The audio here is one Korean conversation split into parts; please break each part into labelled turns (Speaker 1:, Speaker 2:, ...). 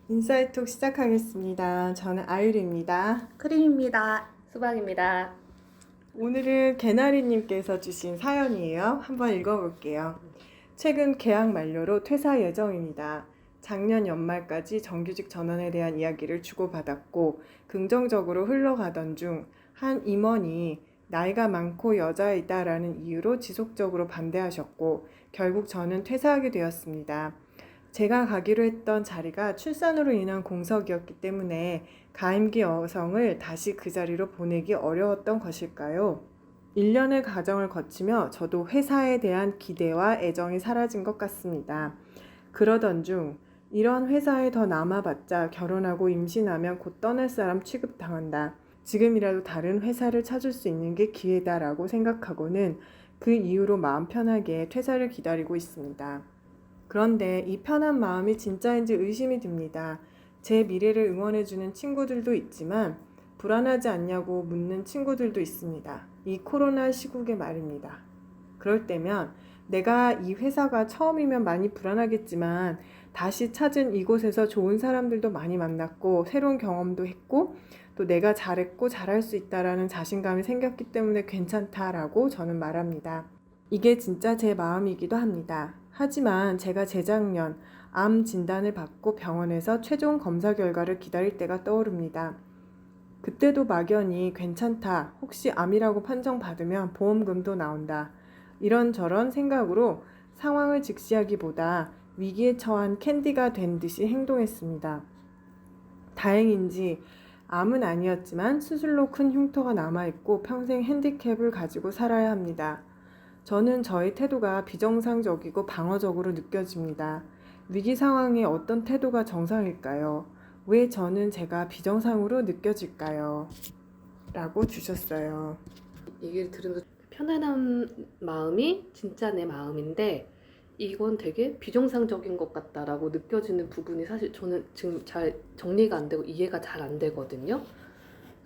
Speaker 1: 인사이톡 시작하겠습니다. 저는 아유리입니다.
Speaker 2: 크림입니다. 수박입니다.
Speaker 1: 오늘은 개나리님께서 주신 사연이에요. 한번 읽어볼게요. 최근 계약 만료로 퇴사 예정입니다. 작년 연말까지 정규직 전환에 대한 이야기를 주고받았고 긍정적으로 흘러가던 중 한 임원이 나이가 많고 여자이다라는 이유로 지속적으로 반대하셨고 결국 저는 퇴사하게 되었습니다. 제가 가기로 했던 자리가 출산으로 인한 공석이었기 때문에 가임기 여성을 다시 그 자리로 보내기 어려웠던 것일까요? 1년의 과정을 거치며 저도 회사에 대한 기대와 애정이 사라진 것 같습니다. 그러던 중 이런 회사에 더 남아봤자 결혼하고 임신하면 곧 떠날 사람 취급당한다. 지금이라도 다른 회사를 찾을 수 있는 게 기회다라고 생각하고는 그 이후로 마음 편하게 퇴사를 기다리고 있습니다. 그런데 이 편한 마음이 진짜인지 의심이 듭니다. 제 미래를 응원해주는 친구들도 있지만 불안하지 않냐고 묻는 친구들도 있습니다. 이 코로나 시국에 말입니다. 그럴 때면 내가 이 회사가 처음이면 많이 불안하겠지만 다시 찾은 이곳에서 좋은 사람들도 많이 만났고 새로운 경험도 했고 또 내가 잘했고 잘할 수 있다라는 자신감이 생겼기 때문에 괜찮다라고 저는 말합니다. 이게 진짜 제 마음이기도 합니다. 하지만 제가 재작년 암 진단을 받고 병원에서 최종 검사 결과를 기다릴 때가 떠오릅니다. 그때도 막연히 괜찮다, 혹시 암이라고 판정받으면 보험금도 나온다. 이런저런 생각으로 상황을 직시하기보다 위기에 처한 캔디가 된 듯이 행동했습니다. 다행인지 암은 아니었지만 수술로 큰 흉터가 남아있고 평생 핸디캡을 가지고 살아야 합니다. 저는 저의 태도가 비정상적이고 방어적으로 느껴집니다. 위기 상황에 어떤 태도가 정상일까요? 왜 저는 제가 비정상으로 느껴질까요? 라고 주셨어요.
Speaker 2: 얘기를 들으면서 편안한 마음이 진짜 내 마음인데 이건 되게 비정상적인 것 같다라고 느껴지는 부분이 사실 저는 지금 잘 정리가 안 되고 이해가 잘 안 되거든요.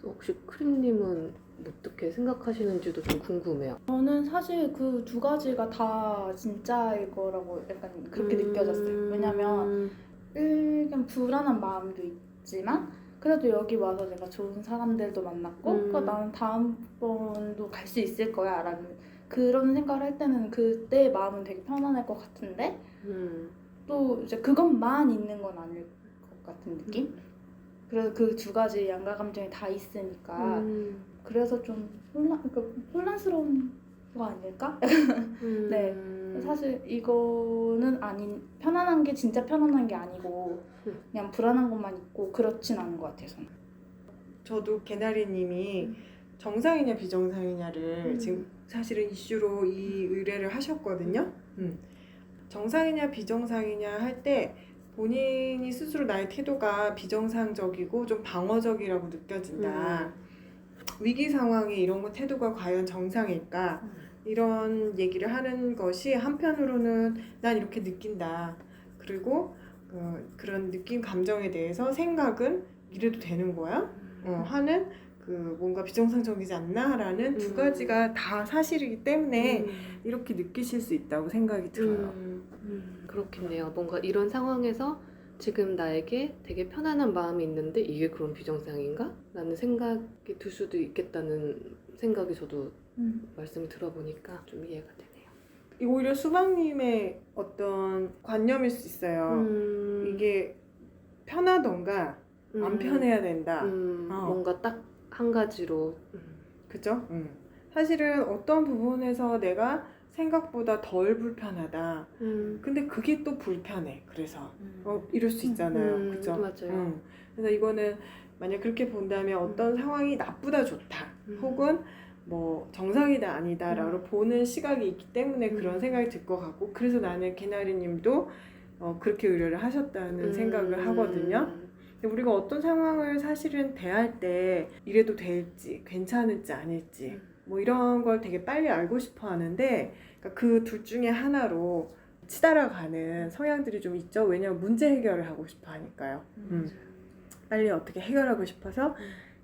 Speaker 2: 혹시 크림님은 어떻게 생각하시는지도 좀 궁금해요.
Speaker 3: 저는 사실 그 두 가지가 다 진짜일 거라고 약간 그렇게 느껴졌어요. 왜냐면 일단 불안한 마음도 있지만 그래도 여기 와서 내가 좋은 사람들도 만났고 그러니까 나는 다음번도 갈 수 있을 거야 라는 그런 생각을 할 때는 그때 마음은 되게 편안할 것 같은데 또 이제 그것만 있는 건 아닐 것 같은 느낌? 그래서 그 두 가지 양가 감정이 다 있으니까 그래서 좀 그러니까 혼란스러운 거 아닐까? 네. 사실 이거는 편안한 게 진짜 편안한 게 아니고 그냥 불안한 것만 있고 그렇진 않은 것 같아요. 저는.
Speaker 1: 저도 개나리님이 정상이냐 비정상이냐를 지금 사실은 이슈로 이 의뢰를 하셨거든요. 정상이냐 비정상이냐 할 때 본인이 스스로 나의 태도가 비정상적이고 좀 방어적이라고 느껴진다. 위기 상황에 이런 거 태도가 과연 정상일까? 이런 얘기를 하는 것이 한편으로는 난 이렇게 느낀다. 그리고 그런 느낌 감정에 대해서 생각은 이래도 되는 거야? 하는 그 뭔가 비정상적이지 않나라는 두 가지가 다 사실이기 때문에 이렇게 느끼실 수 있다고 생각이 들어요.
Speaker 2: 그렇겠네요. 뭔가 이런 상황에서 지금 나에게 되게 편안한 마음이 있는데 이게 그런 비정상인가? 라는 생각이 들 수도 있겠다는 생각이 저도 말씀을 들어보니까 좀 이해가 되네요.
Speaker 1: 오히려 수박님의 어떤 관념일 수 있어요. 이게 편하던가 안 편해야 된다.
Speaker 2: 뭔가 딱 한 가지로
Speaker 1: 그죠? 사실은 어떤 부분에서 내가 생각보다 덜 불편하다. 근데 그게 또 불편해. 그래서 이럴 수 있잖아요. 그죠?
Speaker 2: 맞아요.
Speaker 1: 그래서 이거는 만약 그렇게 본다면 어떤 상황이 나쁘다 좋다. 혹은 뭐 정상이다 아니다라고 보는 시각이 있기 때문에 그런 생각이 들 것 같고 그래서 나는 개나리님도 그렇게 의뢰를 하셨다는 생각을 하거든요. 우리가 어떤 상황을 사실은 대할 때 이래도 될지 괜찮을지 아닐지 뭐 이런 걸 되게 빨리 알고 싶어 하는데 그 둘 중에 하나로 치달아가는 성향들이 좀 있죠. 왜냐면 문제 해결을 하고 싶어 하니까요. 빨리 어떻게 해결하고 싶어서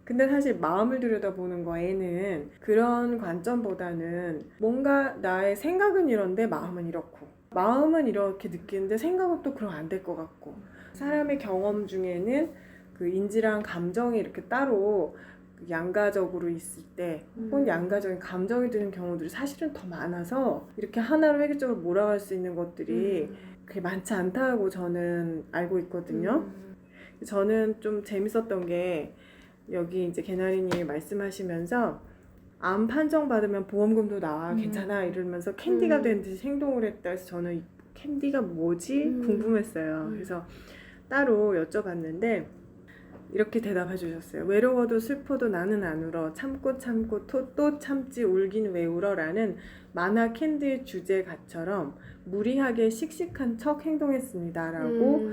Speaker 1: 근데 사실 마음을 들여다보는 거에는 그런 관점보다는 뭔가 나의 생각은 이런데 마음은 이렇고 마음은 이렇게 느끼는데 생각은 또 그럼 안 될 것 같고 사람의 경험 중에는 그 인지랑 감정이 이렇게 따로 양가적으로 있을 때 혹은 양가적인 감정이 드는 경우들이 사실은 더 많아서 이렇게 하나로 획일적으로 몰아갈 수 있는 것들이 그게 많지 않다고 저는 알고 있거든요. 저는 좀 재밌었던 게 여기 이제 개나리님이 말씀하시면서 암 판정 받으면 보험금도 나와 괜찮아 이러면서 캔디가 된 듯이 행동을 했다 해서 저는 이 캔디가 뭐지 궁금했어요. 그래서 따로 여쭤봤는데 이렇게 대답해 주셨어요. 외로워도 슬퍼도 나는 안 울어. 참고 참고 또 참지 울긴 왜 울어 라는 만화 캔디의 주제가처럼 무리하게 씩씩한 척 행동했습니다 라고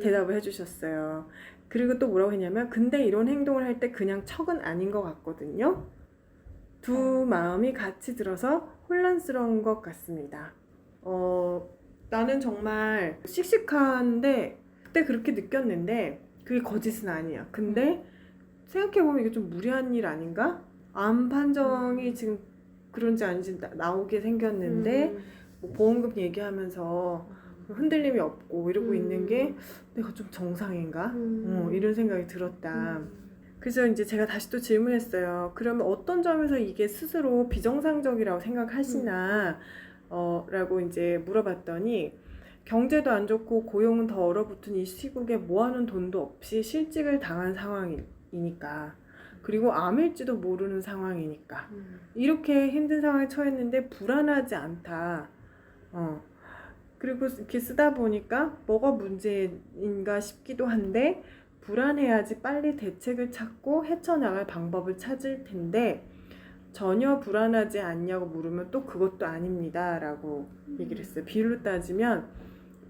Speaker 1: 대답을 해주셨어요. 그리고 또 뭐라고 했냐면 근데 이런 행동을 할 때 그냥 척은 아닌 것 같거든요. 두 마음이 같이 들어서 혼란스러운 것 같습니다. 나는 정말 씩씩한데 그때 그렇게 느꼈는데 그게 거짓은 아니야. 근데 생각해보면 이게 좀 무리한 일 아닌가? 암 판정이 지금 그런지 아닌지 나오게 생겼는데 뭐 보험금 얘기하면서 흔들림이 없고 이러고 있는 게 내가 좀 정상인가? 이런 생각이 들었다. 그래서 이제 제가 다시 또 질문했어요. 그러면 어떤 점에서 이게 스스로 비정상적이라고 생각하시나? 라고 이제 물어봤더니 경제도 안 좋고 고용은 더 얼어붙은 이 시국에 모아놓은 돈도 없이 실직을 당한 상황이니까 그리고 암일지도 모르는 상황이니까 이렇게 힘든 상황에 처했는데 불안하지 않다. 그리고 이렇게 쓰다 보니까 뭐가 문제인가 싶기도 한데 불안해야지 빨리 대책을 찾고 헤쳐나갈 방법을 찾을 텐데 전혀 불안하지 않냐고 물으면 또 그것도 아닙니다 라고 얘기를 했어요. 비율로 따지면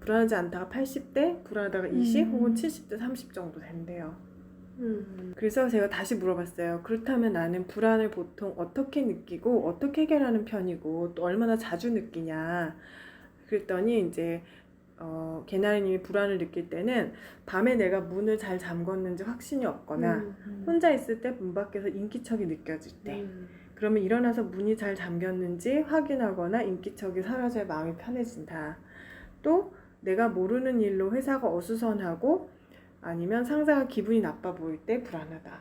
Speaker 1: 불안하지 않다가 80대, 불안하다가 20 혹은 70대 30 정도 된대요. 그래서 제가 다시 물어봤어요. 그렇다면 나는 불안을 보통 어떻게 느끼고 어떻게 해결하는 편이고 또 얼마나 자주 느끼냐. 그랬더니 이제 개나리님이 불안을 느낄 때는 밤에 내가 문을 잘 잠궜는지 확신이 없거나 혼자 있을 때 문 밖에서 인기척이 느껴질 때 그러면 일어나서 문이 잘 잠겼는지 확인하거나 인기척이 사라져야 마음이 편해진다. 또 내가 모르는 일로 회사가 어수선하고 아니면 상사가 기분이 나빠 보일 때 불안하다.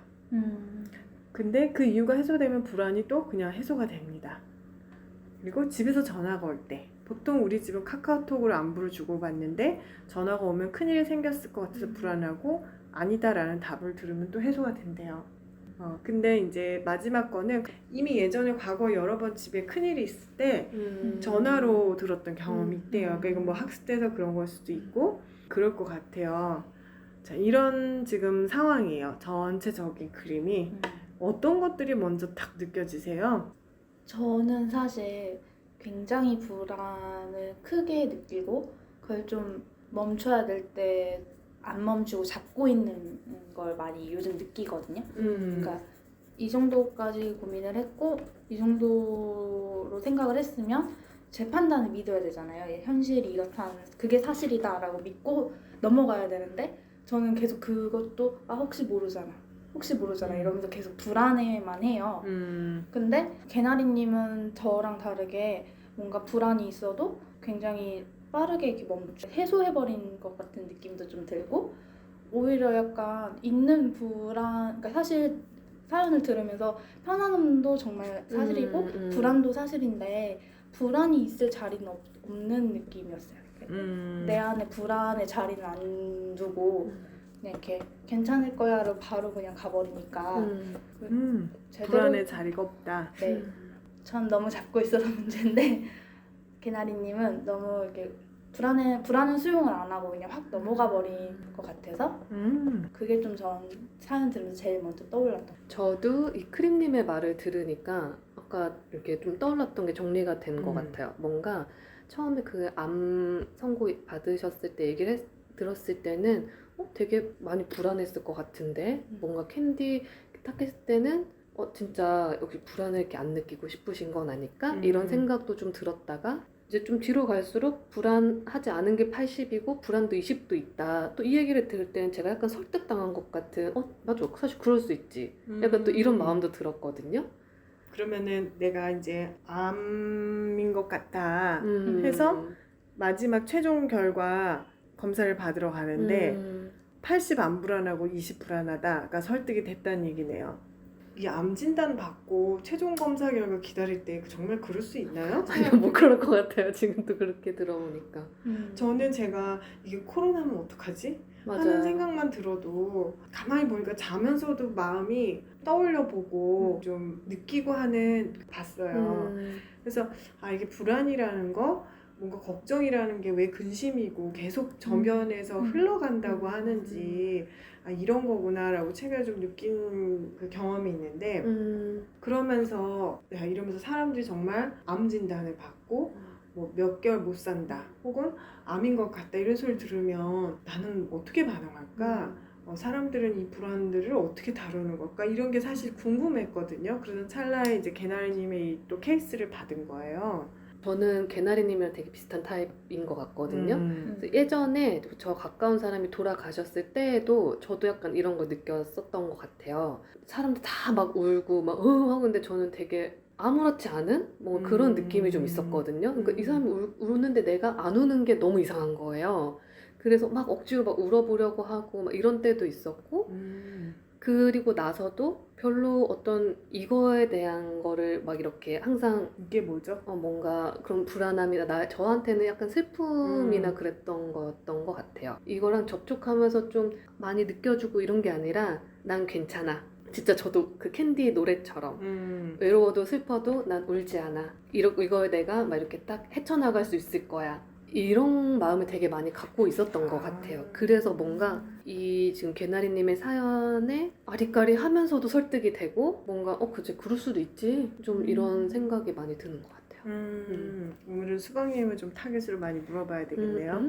Speaker 1: 근데 그 이유가 해소되면 불안이 또 그냥 해소가 됩니다. 그리고 집에서 전화가 올 때 보통 우리 집은 카카오톡으로 안부를 주고받는데 전화가 오면 큰일이 생겼을 것 같아서 불안하고 아니다라는 답을 들으면 또 해소가 된대요. 근데 이제 마지막 거는 이미 예전에 과거 여러 번 집에 큰일이 있을 때 전화로 들었던 경험이 있대요. 그러니까 이건 뭐 학습돼서 그런 걸 수도 있고 그럴 것 같아요. 자, 이런 지금 상황이에요. 전체적인 그림이. 어떤 것들이 먼저 딱 느껴지세요?
Speaker 3: 저는 사실 굉장히 불안을 크게 느끼고 그걸 좀 멈춰야 될 때 안 멈추고 잡고 있는 걸 많이 요즘 느끼거든요. 그러니까 이 정도까지 고민을 했고 이 정도로 생각을 했으면 제 판단을 믿어야 되잖아요. 현실이 이렇다는 그게 사실이다라고 믿고 넘어가야 되는데 저는 계속 그것도 혹시 모르잖아 이러면서 계속 불안해만 해요. 근데 개나리님은 저랑 다르게 뭔가 불안이 있어도 굉장히 빠르게 이렇게 해소해버린 것 같은 느낌도 좀 들고 오히려 약간 있는 불안, 그러니까 사실 사연을 들으면서 편안함도 정말 사실이고 불안도 사실인데 불안이 있을 자리는 없는 느낌이었어요. 내 안에 불안의 자리는 안 두고 그냥 이렇게 괜찮을 거야로 바로 그냥 가버리니까
Speaker 1: 불안의 자리가 없다.
Speaker 3: 네, 전 너무 잡고 있어서 문제인데 개나리님은 너무 이렇게 불안은 수용을 안 하고 그냥 확 넘어가 버린 것 같아서 그게 좀 전 사연 들으면서 제일 먼저 떠올랐던.
Speaker 2: 저도 이 크림님의 말을 들으니까 아까 이렇게 좀 떠올랐던 게 정리가 된 것 같아요. 뭔가 처음에 그 암 선고 받으셨을 때 얘기를 들었을 때는 되게 많이 불안했을 것 같은데 뭔가 캔디 딱 했을 때는 진짜 여기 불안을 이렇게 안 느끼고 싶으신 건 아닐까? 이런 생각도 좀 들었다가 이제 좀 뒤로 갈수록 불안하지 않은 게 80이고 불안도 20도 있다. 또 이 얘기를 들을 때는 제가 약간 설득당한 것 같은 맞아 사실 그럴 수 있지. 약간 또 이런 마음도 들었거든요.
Speaker 1: 그러면은 내가 이제 암인 것 같다 해서 마지막 최종 결과 검사를 받으러 가는데 80 안 불안하고 20 불안하다가 설득이 됐다는 얘기네요. 이 암 진단 받고 최종 검사 결과 기다릴 때 정말 그럴 수 있나요?
Speaker 2: 아니요, 뭐 그럴 것 같아요. 지금도 그렇게 들어보니까.
Speaker 1: 저는 제가 이게 코로나면 어떡하지?
Speaker 2: 맞아요.
Speaker 1: 하는 생각만 들어도 가만히 보니까 자면서도 마음이 떠올려 보고 좀 느끼고 하는 봤어요. 그래서 아 이게 불안이라는 거 뭔가 걱정이라는 게 왜 근심이고 계속 저변에서 흘러간다고 하는지 아 이런 거구나라고 책을 좀 느낀 그 경험이 있는데 그러면서 야 이러면서 사람들이 정말 암 진단을 받고 뭐 몇 개월 못 산다 혹은 암인 것 같다 이런 소리 들으면 나는 어떻게 반응할까? 사람들은 이 불안들을 어떻게 다루는 걸까? 이런 게 사실 궁금했거든요. 그러던 찰나에 이제 개나리님의 또 케이스를 받은 거예요.
Speaker 2: 저는 개나리님이랑 되게 비슷한 타입인 것 같거든요. 그래서 예전에 저 가까운 사람이 돌아가셨을 때에도 저도 약간 이런 거 느꼈었던 것 같아요. 사람들 다 막 울고 막 하고 근데 저는 되게 아무렇지 않은 뭐 그런 느낌이 좀 있었거든요. 그러니까 이 사람이 우는데 내가 안 우는 게 너무 이상한 거예요. 그래서 막 억지로 막 울어보려고 하고 막 이런 때도 있었고 그리고 나서도 별로 어떤 이거에 대한 거를 막 이렇게 항상
Speaker 1: 이게 뭐죠?
Speaker 2: 뭔가 그런 불안함이나 저한테는 약간 슬픔이나 그랬던 거였던 것 같아요. 이거랑 접촉하면서 좀 많이 느껴주고 이런 게 아니라 난 괜찮아. 진짜 저도 그 캔디 노래처럼 외로워도 슬퍼도 난 울지 않아. 이거에 내가 막 이렇게 딱 헤쳐나갈 수 있을 거야. 이런 마음을 되게 많이 갖고 있었던 것 같아요. 그래서 뭔가 이 지금 개나리님의 사연에 아리까리 하면서도 설득이 되고 뭔가 그치 그럴 수도 있지 좀 이런 생각이 많이 드는 것 같아요.
Speaker 1: 오늘은 수강님을 좀 타겟으로 많이 물어봐야 되겠네요.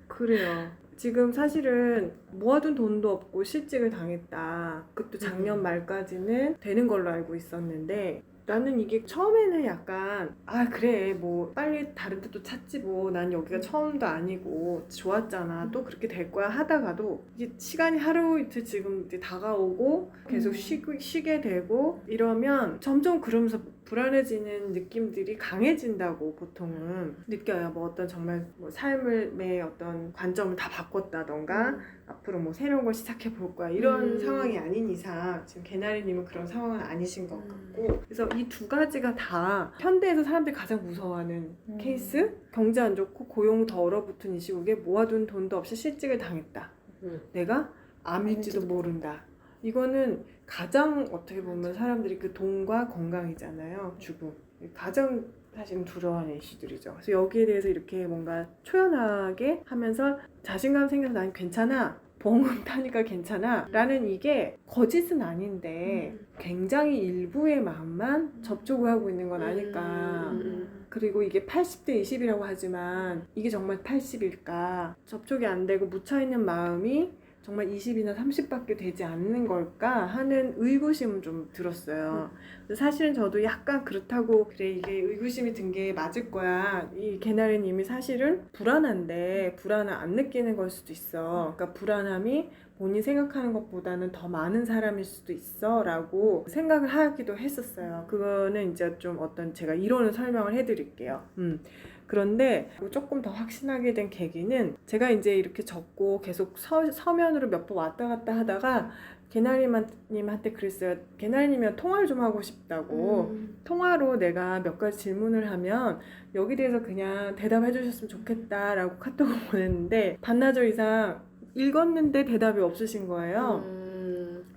Speaker 1: 그래요. 지금 사실은 모아둔 돈도 없고 실직을 당했다. 그것도 작년 말까지는 되는 걸로 알고 있었는데 나는 이게 처음에는 약간 아 그래 뭐 빨리 다른 데또 찾지 뭐 난 여기가 처음도 아니고 좋았잖아 또 그렇게 될 거야 하다가도 이게 시간이 하루 이틀 지금 이제 다가오고 계속 쉬게 되고 이러면 점점 그러면서 불안해지는 느낌들이 강해진다고 보통은 느껴요. 뭐 어떤 정말 뭐 삶의 어떤 관점을 다 바꿨다던가 앞으로 뭐 새로운 걸 시작해 볼 거야 이런 상황이 아닌 이상 지금 개나리님은 그런 상황은 아니신 것 같고 그래서 이 두 가지가 다 현대에서 사람들이 가장 무서워하는 케이스 경제 안 좋고 고용 더 얼어붙은 이 시국에 모아둔 돈도 없이 실직을 당했다. 내가 암일지도 모른다. 이거는 가장 어떻게 보면 사람들이 그 돈과 건강이잖아요. 죽음. 가장 사실은 두려워하는 이슈들이죠. 그래서 여기에 대해서 이렇게 뭔가 초연하게 하면서 자신감 생겨서 난 괜찮아. 보험금 타니까 괜찮아. 라는 이게 거짓은 아닌데 굉장히 일부의 마음만 접촉을 하고 있는 건 아닐까. 그리고 이게 80대 20이라고 하지만 이게 정말 80일까. 접촉이 안 되고 묻혀있는 마음이 정말 20이나 30밖에 되지 않는 걸까 하는 의구심은 좀 들었어요. 사실은 저도 약간 그렇다고 그래 이게 의구심이 든 게 맞을 거야. 이 개나리님이 사실은 불안한데 불안을 안 느끼는 걸 수도 있어. 그러니까 불안함이 본인이 생각하는 것보다는 더 많은 사람일 수도 있어 라고 생각을 하기도 했었어요. 그거는 이제 좀 어떤 제가 이론을 설명을 해드릴게요. 그런데 조금 더 확신하게 된 계기는 제가 이제 이렇게 적고 계속 서면으로 몇 번 왔다 갔다 하다가 개나리님한테 그랬어요. 개나리님이랑 통화를 좀 하고 싶다고. 통화로 내가 몇 가지 질문을 하면 여기 대해서 그냥 대답해 주셨으면 좋겠다라고 카톡을 보냈는데 반나절 이상 읽었는데 대답이 없으신 거예요.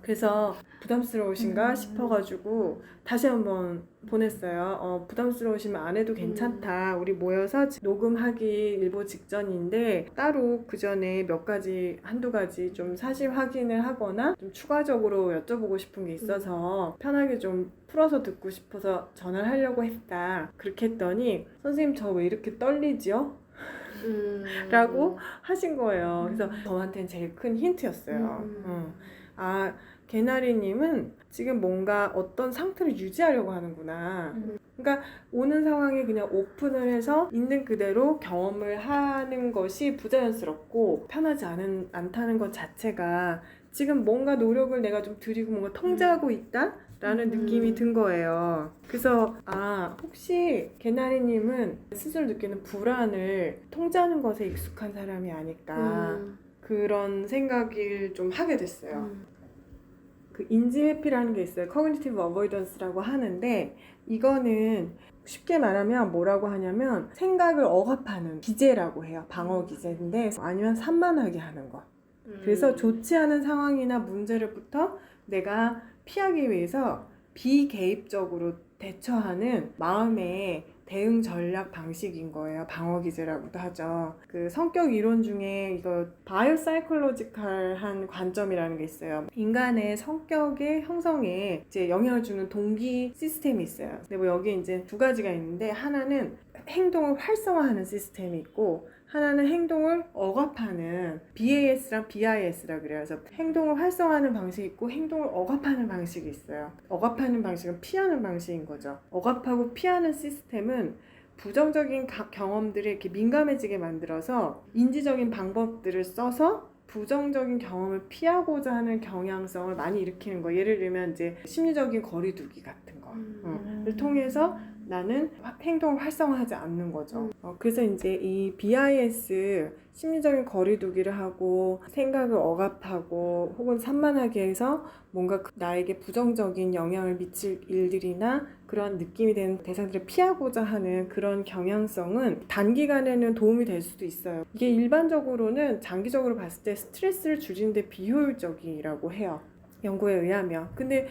Speaker 1: 그래서 부담스러우신가 싶어가지고 다시 한번 보냈어요. 부담스러우시면 안 해도 괜찮다. 우리 모여서 녹음하기 일보 직전인데 따로 그 전에 몇 가지 한두 가지 좀 사실 확인을 하거나 좀 추가적으로 여쭤보고 싶은 게 있어서 편하게 좀 풀어서 듣고 싶어서 전화를 하려고 했다. 그렇게 했더니 선생님 저 왜 이렇게 떨리죠? 라고 하신 거예요. 그래서 저한테는 제일 큰 힌트였어요. 아 개나리님은 지금 뭔가 어떤 상태를 유지하려고 하는구나. 그러니까 오는 상황에 그냥 오픈을 해서 있는 그대로 경험을 하는 것이 부자연스럽고 편하지 않다는 것 자체가 지금 뭔가 노력을 내가 좀 들이고 뭔가 통제하고 있다? 라는 느낌이 든 거예요. 그래서 혹시 개나리님은 스스로 느끼는 불안을 통제하는 것에 익숙한 사람이 아닐까 그런 생각을 좀 하게 됐어요. 그 인지 회피라는 게 있어요. Cognitive Avoidance라고 하는데 이거는 쉽게 말하면 뭐라고 하냐면 생각을 억압하는 기제라고 해요. 방어 기제인데 아니면 산만하게 하는 것. 그래서 좋지 않은 상황이나 문제로부터 내가 피하기 위해서 비개입적으로 대처하는 마음의 대응 전략 방식인 거예요. 방어 기제라고도 하죠. 그 성격 이론 중에 이거 바이오사이콜로지컬한 관점이라는 게 있어요. 인간의 성격의 형성에 이제 영향을 주는 동기 시스템이 있어요. 근데 뭐 여기 이제 두 가지가 있는데 하나는 행동을 활성화하는 시스템이 있고 하나는 행동을 억압하는 BAS랑 BIS라 그래요. 그래서 행동을 활성화하는 방식이 있고 행동을 억압하는 방식이 있어요. 억압하는 방식은 피하는 방식인 거죠. 억압하고 피하는 시스템은 부정적인 경험들에 이렇게 민감해지게 만들어서 인지적인 방법들을 써서 부정적인 경험을 피하고자 하는 경향성을 많이 일으키는 거. 예를 들면 이제 심리적인 거리두기 같은 거를 통해서 나는 행동을 활성화하지 않는 거죠. 그래서 이제 이 BIS 심리적인 거리두기를 하고 생각을 억압하고 혹은 산만하게 해서 뭔가 나에게 부정적인 영향을 미칠 일들이나 그런 느낌이 되는 대상들을 피하고자 하는 그런 경향성은 단기간에는 도움이 될 수도 있어요. 이게 일반적으로는 장기적으로 봤을 때 스트레스를 줄이는 데 비효율적이라고 해요. 연구에 의하면. 근데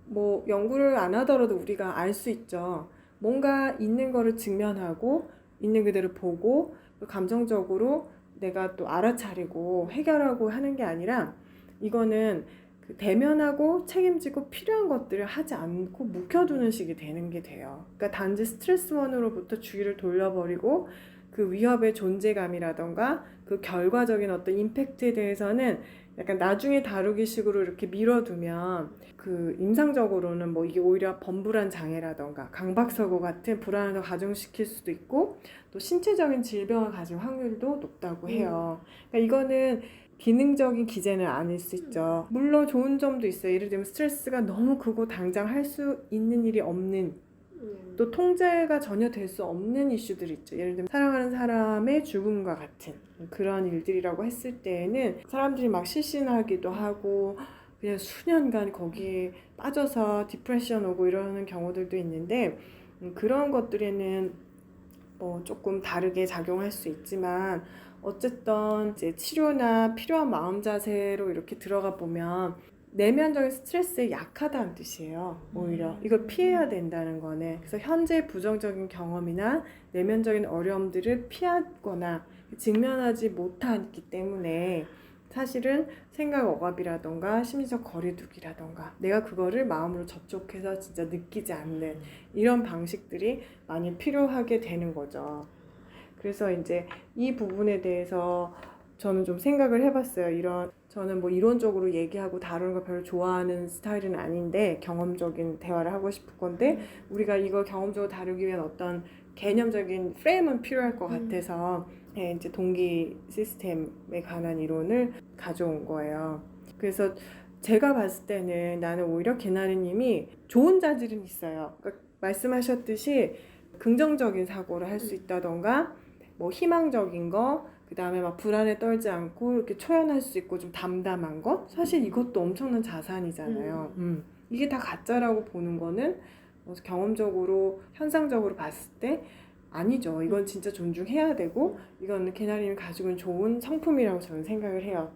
Speaker 1: 뭐 연구를 안 하더라도 우리가 알 수 있죠. 뭔가 있는 거를 직면하고 있는 그대로 보고 감정적으로 내가 또 알아차리고 해결하고 하는 게 아니라 이거는 그 대면하고 책임지고 필요한 것들을 하지 않고 묵혀두는 식이 되는 게 돼요. 그러니까 단지 스트레스원으로부터 주의를 돌려버리고 그 위협의 존재감이라던가 그 결과적인 어떤 임팩트에 대해서는 약간 나중에 다루기 식으로 이렇게 밀어두면 그 임상적으로는 뭐 이게 오히려 범불안 장애라던가 강박사고 같은 불안을 더 가중시킬 수도 있고 또 신체적인 질병을 가질 확률도 높다고 해요. 그러니까 이거는 기능적인 기제는 아닐 수 있죠. 물론 좋은 점도 있어요. 예를 들면 스트레스가 너무 크고 당장 할 수 있는 일이 없는 또 통제가 전혀 될 수 없는 이슈들이 있죠. 예를 들면 사랑하는 사람의 죽음과 같은 그런 일들이라고 했을 때에는 사람들이 막 실신하기도 하고 그냥 수년간 거기에 빠져서 디프레션 오고 이러는 경우들도 있는데 그런 것들에는 뭐 조금 다르게 작용할 수 있지만 어쨌든 이제 치료나 필요한 마음 자세로 이렇게 들어가 보면 내면적인 스트레스에 약하다는 뜻이에요. 오히려 이걸 피해야 된다는 거네. 그래서 현재 부정적인 경험이나 내면적인 어려움들을 피하거나 직면하지 못하기 때문에 사실은 생각 억압이라던가 심리적 거리두기라던가 내가 그거를 마음으로 접촉해서 진짜 느끼지 않는 이런 방식들이 많이 필요하게 되는 거죠. 그래서 이제 이 부분에 대해서 저는 좀 생각을 해봤어요. 저는 뭐 이론적으로 얘기하고 다루는 거 별로 좋아하는 스타일은 아닌데 경험적인 대화를 하고 싶을 건데 우리가 이걸 경험적으로 다루기 위한 어떤 개념적인 프레임은 필요할 것 같아서 이제 동기 시스템에 관한 이론을 가져온 거예요. 그래서 제가 봤을 때는 나는 오히려 개나리님이 좋은 자질은 있어요. 그러니까 말씀하셨듯이 긍정적인 사고를 할 수 있다던가 뭐 희망적인 거 그 다음에 막 불안에 떨지 않고 이렇게 초연할 수 있고 좀 담담한 거 사실 이것도 엄청난 자산이잖아요. 이게 다 가짜라고 보는 거는 경험적으로 현상적으로 봤을 때 아니죠. 이건 진짜 존중해야 되고 이건 개나리님이 가지고 있는 좋은 성품이라고 저는 생각을 해요.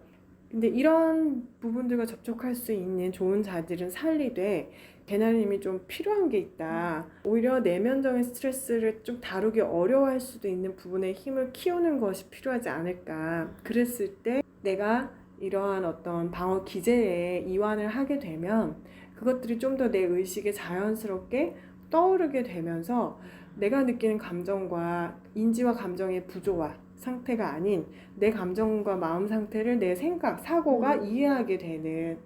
Speaker 1: 근데 이런 부분들과 접촉할 수 있는 좋은 자질은 살리되 개나리님이 좀 필요한 게 있다. 오히려 내면적인 스트레스를 좀 다루기 어려워할 수도 있는 부분에 힘을 키우는 것이 필요하지 않을까. 그랬을 때 내가 이러한 어떤 방어 기제에 이완을 하게 되면 그것들이 좀 더 내 의식에 자연스럽게 떠오르게 되면서 내가 느끼는 감정과 인지와 감정의 부조화 상태가 아닌 내 감정과 마음 상태를 내 생각, 사고가 이해하게 되는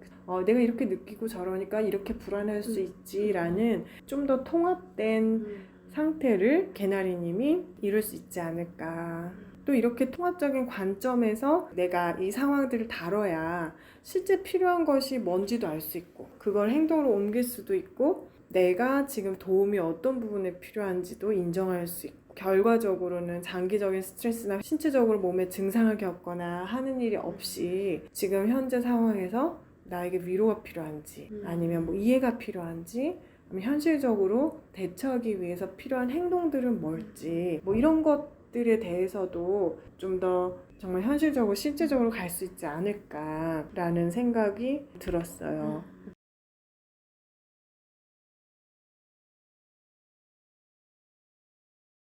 Speaker 1: 내가 이렇게 느끼고 저러니까 이렇게 불안할 수 있지라는 좀 더 통합된 상태를 개나리님이 이룰 수 있지 않을까 또 이렇게 통합적인 관점에서 내가 이 상황들을 다뤄야 실제 필요한 것이 뭔지도 알 수 있고 그걸 행동으로 옮길 수도 있고 내가 지금 도움이 어떤 부분에 필요한지도 인정할 수 있고 결과적으로는 장기적인 스트레스나 신체적으로 몸에 증상을 겪거나 하는 일이 없이 지금 현재 상황에서 나에게 위로가 필요한지 아니면 뭐 이해가 필요한지 아니면 현실적으로 대처하기 위해서 필요한 행동들은 뭘지 뭐 이런 것들에 대해서도 좀 더 정말 현실적으로 실제적으로 갈 수 있지 않을까라는 생각이 들었어요.